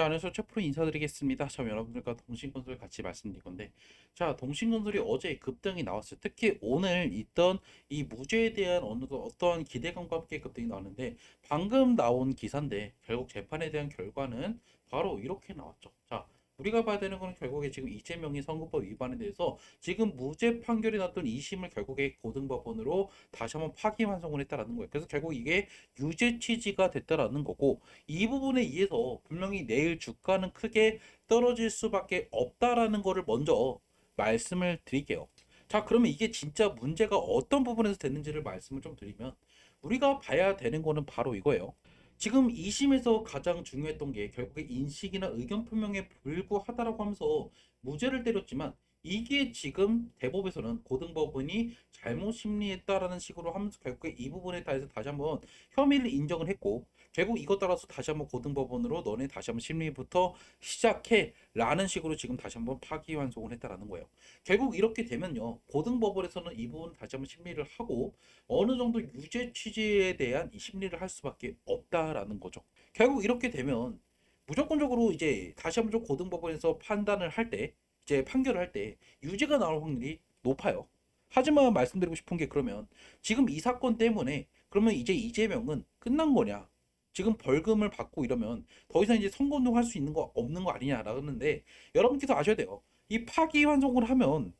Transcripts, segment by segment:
자, 안녕하세요. 최프로 인사드리겠습니다. 자, 여러분들과 동신건설 같이 말씀드릴 건데, 자, 동신건설이 어제 급등이 나왔어요. 특히 오늘 있던 이 무죄에 대한 어떠한 기대감과 함께 급등이 나왔는데, 방금 나온 기사인데, 결국 재판에 대한 결과는 바로 이렇게 나왔죠. 자, 우리가 봐야 되는 거는 결국에 지금 이재명이 선거법 위반에 대해서 지금 무죄 판결이 났던 2심을 결국에 고등법원으로 다시 한번 파기환송을 했다라는 거예요. 그래서 결국 이게 유죄 취지가 됐다라는 거고, 이 부분에 의해서 분명히 내일 주가는 크게 떨어질 수밖에 없다라는 거를 먼저 말씀을 드릴게요. 자, 그러면 이게 진짜 문제가 어떤 부분에서 됐는지를 말씀을 좀 드리면, 우리가 봐야 되는 거는 바로 이거예요. 지금 2심에서 가장 중요했던 게 결국에 인식이나 의견 표명에 불구하다라고 하면서 무죄를 때렸지만, 이게 지금 대법에서는 고등법원이 잘못 심리했다라는 식으로 하면서 결국에 이 부분에 대해서 다시 한번 혐의를 인정을 했고, 결국 이것 따라서 다시 한번 고등법원으로 너네 다시 한번 심리부터 시작해 라는 식으로 지금 다시 한번 파기환송을 했다라는 거예요. 결국 이렇게 되면요, 고등법원에서는 이 부분 다시 한번 심리를 하고 어느 정도 유죄 취지에 대한 이 심리를 할 수밖에 없다라는 거죠. 결국 이렇게 되면 무조건적으로 이제 다시 한번 좀 고등법원에서 판단을 할 때, 이제 판결을 할 때 유죄가 나올 확률이 높아요. 하지만 말씀드리고 싶은 게, 그러면 지금 이 사건 때문에 그러면 이제 이재명은 끝난 거냐? 지금 벌금을 받고 이러면 더 이상 이제 선거운동 할 수 있는 거 없는 거 아니냐라는데, 여러분께서 아셔야 돼요. 이 파기환송을 하면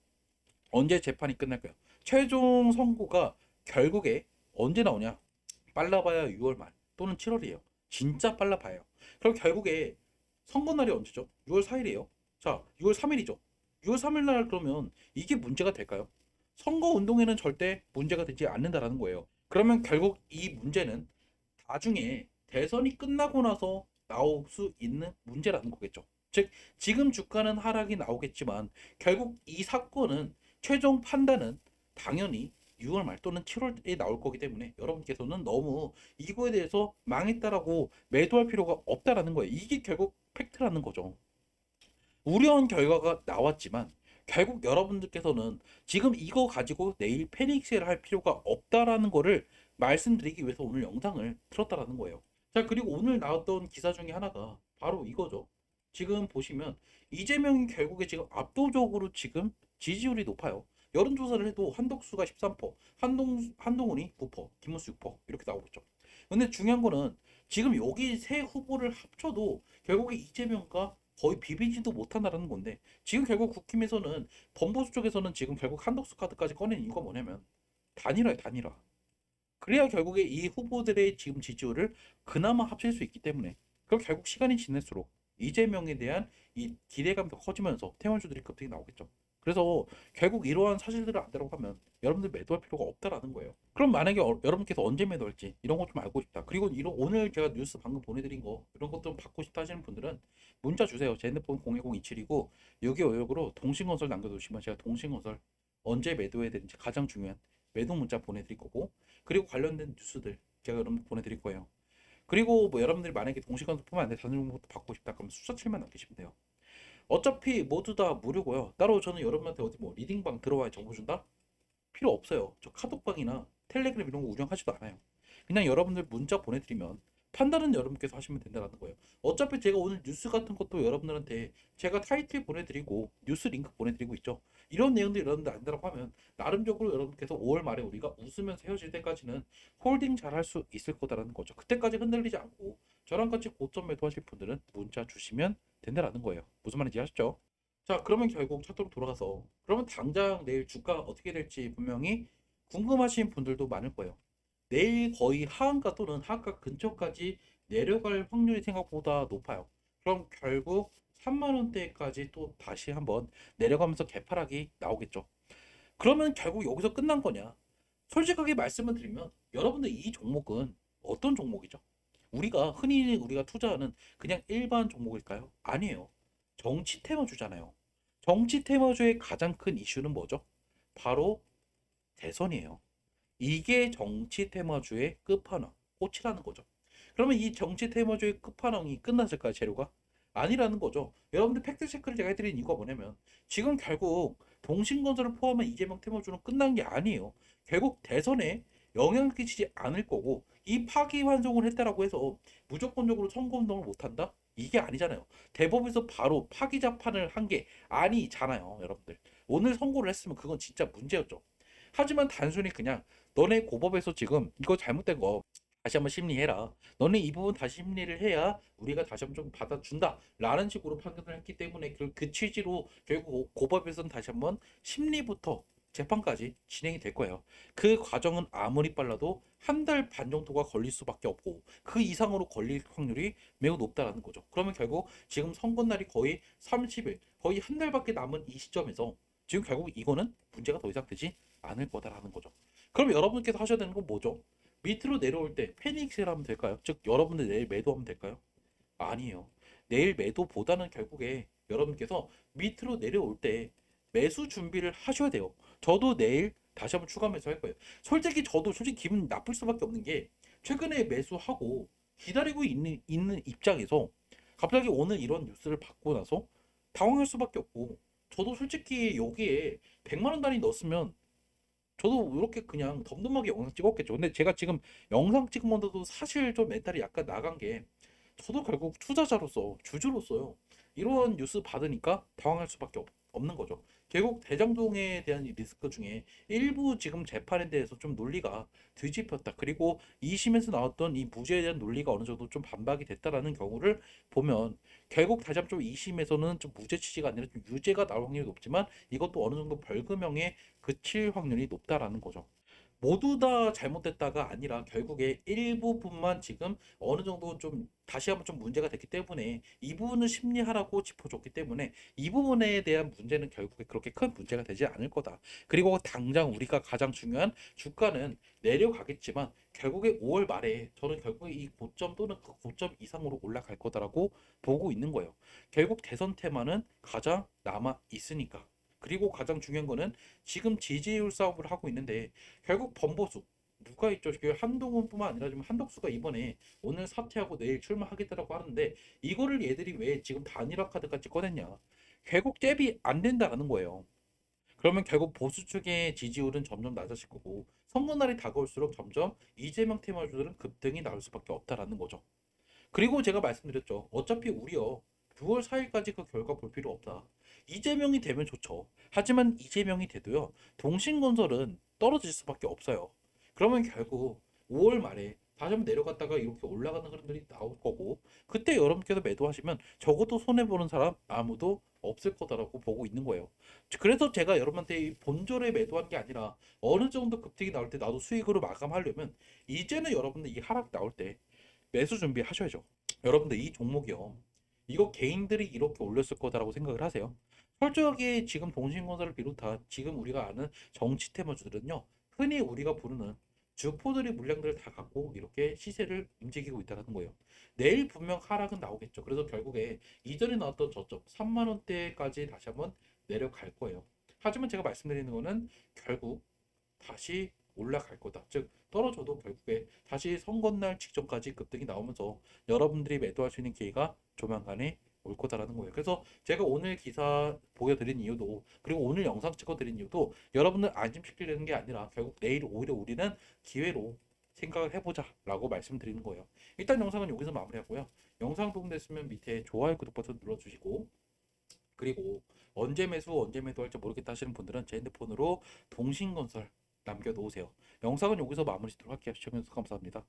언제 재판이 끝날까요? 최종 선고가 결국에 언제 나오냐? 빨라봐야 6월 말 또는 7월이에요. 진짜 빨라봐요. 그럼 결국에 선거 날이 언제죠? 6월 4일이에요. 자, 6월 3일이죠. 6월 3일 날 그러면 이게 문제가 될까요? 선거 운동에는 절대 문제가 되지 않는다라는 거예요. 그러면 결국 이 문제는 나중에 대선이 끝나고 나서 나올 수 있는 문제라는 거겠죠. 즉, 지금 주가는 하락이 나오겠지만 결국 이 사건은 최종 판단은 당연히 6월 말 또는 7월에 나올 거기 때문에 여러분께서는 너무 이거에 대해서 망했다라고 매도할 필요가 없다라는 거예요. 이게 결국 팩트라는 거죠. 우려한 결과가 나왔지만 결국 여러분들께서는 지금 이거 가지고 내일 패닉셀을 할 필요가 없다라는 거를 말씀드리기 위해서 오늘 영상을 틀었다라는 거예요. 자, 그리고 오늘 나왔던 기사 중에 하나가 바로 이거죠. 지금 보시면 이재명이 결국에 지금 압도적으로 지금 지지율이 높아요. 여론조사를 해도 한덕수가 13%, 한동훈이 9%, 김문수 6% 이렇게 나오고 있죠. 근데 중요한 거는 지금 여기 세 후보를 합쳐도 결국에 이재명과 거의 비비지도 못한다는 건데, 지금 결국 국힘에서는 범보수 쪽에서는 지금 결국 한덕수 카드까지 꺼낸 이유가 뭐냐면 단일화에 단일화. 그래야 결국에 이 후보들의 지금 지지율을 그나마 합칠 수 있기 때문에, 그럼 결국 시간이 지날수록 이재명에 대한 이 기대감도 커지면서 태원주들이 급등이 나오겠죠. 그래서 결국 이러한 사실들을 안다고 하면 여러분들 매도할 필요가 없다라는 거예요. 그럼 만약에 여러분께서 언제 매도할지 이런 것 좀 알고 싶다, 그리고 오늘 제가 뉴스 방금 보내드린 거 이런 것 좀 받고 싶다 하시는 분들은 문자 주세요. 제 핸드폰 01027이고, 여기 어역으로 동신건설 남겨두시면 제가 동신건설 언제 매도해야 되는지 가장 중요한 매도 문자 보내드릴 거고, 그리고 관련된 뉴스들 제가 여러분 보내드릴 거예요. 그리고 뭐 여러분들이 만약에 동시간수뿐만 아니라 다른 정보도 받고 싶다 그러면 숫자칠만 남기시면 돼요. 어차피 모두 다 무료고요. 따로 저는 여러분한테 어디 뭐 리딩방 들어와야 정보 준다? 필요 없어요. 저 카톡방이나 텔레그램 이런 거 운영하지도 않아요. 그냥 여러분들 문자 보내드리면 판단은 여러분께서 하시면 된다는 거예요. 어차피 제가 오늘 뉴스 같은 것도 여러분들한테 제가 타이틀 보내드리고 뉴스 링크 보내드리고 있죠. 이런 내용들 여러분들 안다라고 하면 나름적으로 여러분께서 5월 말에 우리가 웃으면서 헤어질 때까지는 홀딩 잘 할 수 있을 거다라는 거죠. 그때까지 흔들리지 않고 저랑 같이 고점 매도하실 분들은 문자 주시면 된다라는 거예요. 무슨 말인지 아셨죠? 자, 그러면 결국 차트로 돌아가서 그러면 당장 내일 주가 어떻게 될지 분명히 궁금하신 분들도 많을 거예요. 내일 거의 하한가 또는 하한가 근처까지 내려갈 확률이 생각보다 높아요. 그럼 결국 3만 원대까지 또 다시 한번 내려가면서 개파락이 나오겠죠. 그러면 결국 여기서 끝난 거냐? 솔직하게 말씀을 드리면 여러분들 이 종목은 어떤 종목이죠? 흔히 우리가 투자하는 그냥 일반 종목일까요? 아니에요. 정치 테마주잖아요. 정치 테마주의 가장 큰 이슈는 뭐죠? 바로 대선이에요. 이게 정치 테마주의 끝판왕, 꽃이라는 거죠. 그러면 이 정치 테마주의 끝판왕이 끝났을까요, 재료가? 아니라는 거죠. 여러분들 팩트 체크를 제가 해드린 이유가 뭐냐면 지금 결국 동신건설을 포함한 이재명 테마주는 끝난 게 아니에요. 결국 대선에 영향을 끼치지 않을 거고, 이 파기환송을 했다라고 해서 무조건적으로 선거운동을 못한다? 이게 아니잖아요. 대법에서 바로 파기자판을 한 게 아니잖아요, 여러분들. 오늘 선고를 했으면 그건 진짜 문제였죠. 하지만 단순히 그냥 너네 고법에서 지금 이거 잘못된 거 다시 한번 심리해라. 너네 이 부분 다시 심리를 해야 우리가 다시 한번 좀 받아준다. 라는 식으로 판단을 했기 때문에 그 취지로 결국 고법에서는 다시 한번 심리부터 재판까지 진행이 될 거예요. 그 과정은 아무리 빨라도 한 달 반 정도가 걸릴 수밖에 없고 그 이상으로 걸릴 확률이 매우 높다라는 거죠. 그러면 결국 지금 선거날이 거의 30일, 거의 한 달밖에 남은 이 시점에서 지금 결국 이거는 문제가 더 이상 되지 않을 거다라는 거죠. 그럼 여러분께서 하셔야 되는 건 뭐죠? 밑으로 내려올 때 패닉을 하면 될까요? 즉 여러분들 내일 매도하면 될까요? 아니에요. 내일 매도보다는 결국에 여러분께서 밑으로 내려올 때 매수 준비를 하셔야 돼요. 저도 내일 다시 한번 추가 매수할 거예요. 솔직히 저도 솔직히 기분 나쁠 수밖에 없는 게 최근에 매수하고 기다리고 있는 입장에서 갑자기 오늘 이런 뉴스를 받고 나서 당황할 수밖에 없고 저도 솔직히 여기에 100만 원 단위 넣었으면 저도 이렇게 그냥 덤덤하게 영상 찍었겠죠. 근데 제가 지금 영상 찍으면서도 사실 좀 멘탈이 약간 나간 게 저도 결국 투자자로서 주주로서요. 이런 뉴스 받으니까 당황할 수밖에 없는 거죠. 결국 대장동에 대한 이 리스크 중에 일부 지금 재판에 대해서 좀 논리가 뒤집혔다. 그리고 2심에서 나왔던 이 무죄에 대한 논리가 어느 정도 좀 반박이 됐다라는 경우를 보면 결국 다시 한번 좀 2심에서는 좀 무죄 취지가 아니라 좀 유죄가 나올 확률이 높지만 이것도 어느 정도 벌금형에 그칠 확률이 높다라는 거죠. 모두 다 잘못됐다가 아니라 결국에 일부분만 지금 어느 정도 좀 다시 한번 좀 문제가 됐기 때문에 이 부분을 심리하라고 짚어줬기 때문에 이 부분에 대한 문제는 결국에 그렇게 큰 문제가 되지 않을 거다. 그리고 당장 우리가 가장 중요한 주가는 내려가겠지만 결국에 5월 말에 저는 결국에 이 고점 또는 그 고점 이상으로 올라갈 거다라고 보고 있는 거예요. 결국 대선 테마는 가장 남아 있으니까. 그리고 가장 중요한 거는 지금 지지율 싸움을 하고 있는데 결국 번보수 누가 있죠? 그 한동훈뿐만 아니라 지금 한덕수가 이번에 오늘 사퇴하고 내일 출마하겠다라고 하는데 이거를 얘들이 왜 지금 단일화 카드까지 꺼냈냐? 결국 잽이 안 된다는 거예요. 그러면 결국 보수 측의 지지율은 점점 낮아질 거고 선거날이 다가올수록 점점 이재명 테마주들은 급등이 나올 수밖에 없다라는 거죠. 그리고 제가 말씀드렸죠. 어차피 우리요. 6월 4일까지 그 결과 볼 필요 없다. 이재명이 되면 좋죠. 하지만 이재명이 돼도요. 동신건설은 떨어질 수밖에 없어요. 그러면 결국 5월 말에 다시 한번 내려갔다가 이렇게 올라가는 흐름들이 나올 거고 그때 여러분께서 매도하시면 적어도 손해보는 사람 아무도 없을 거다라고 보고 있는 거예요. 그래서 제가 여러분한테 이 본조에 매도한 게 아니라 어느 정도 급등이 나올 때 나도 수익으로 마감하려면 이제는 여러분들 이 하락 나올 때 매수 준비하셔야죠. 여러분들 이 종목이요. 이거 개인들이 이렇게 올렸을 거다라고 생각을 하세요. 솔직하게 지금 동신건설을 비롯한 지금 우리가 아는 정치 테마주들은요. 흔히 우리가 부르는 주포들이 물량들을 다 갖고 이렇게 시세를 움직이고 있다는 거예요. 내일 분명 하락은 나오겠죠. 그래서 결국에 이전에 나왔던 저점 3만 원대까지 다시 한번 내려갈 거예요. 하지만 제가 말씀드리는 거는 결국 다시 올라갈 거다. 즉 떨어져도 결국에 다시 선거날 직전까지 급등이 나오면서 여러분들이 매도할 수 있는 기회가 조만간에 올 거다라는 거예요. 그래서 제가 오늘 기사 보여드린 이유도 그리고 오늘 영상 찍어드린 이유도 여러분을 안심시키려는 게 아니라 결국 내일 오히려 우리는 기회로 생각을 해보자 라고 말씀드리는 거예요. 일단 영상은 여기서 마무리하고요. 영상 도움됐으면 밑에 좋아요, 구독 버튼 눌러주시고 그리고 언제 매수 언제 매도할지 모르겠다 하시는 분들은 제 핸드폰으로 동신건설 남겨놓으세요. 영상은 여기서 마무리 짓도록 할게요. 시청해주셔서 감사합니다.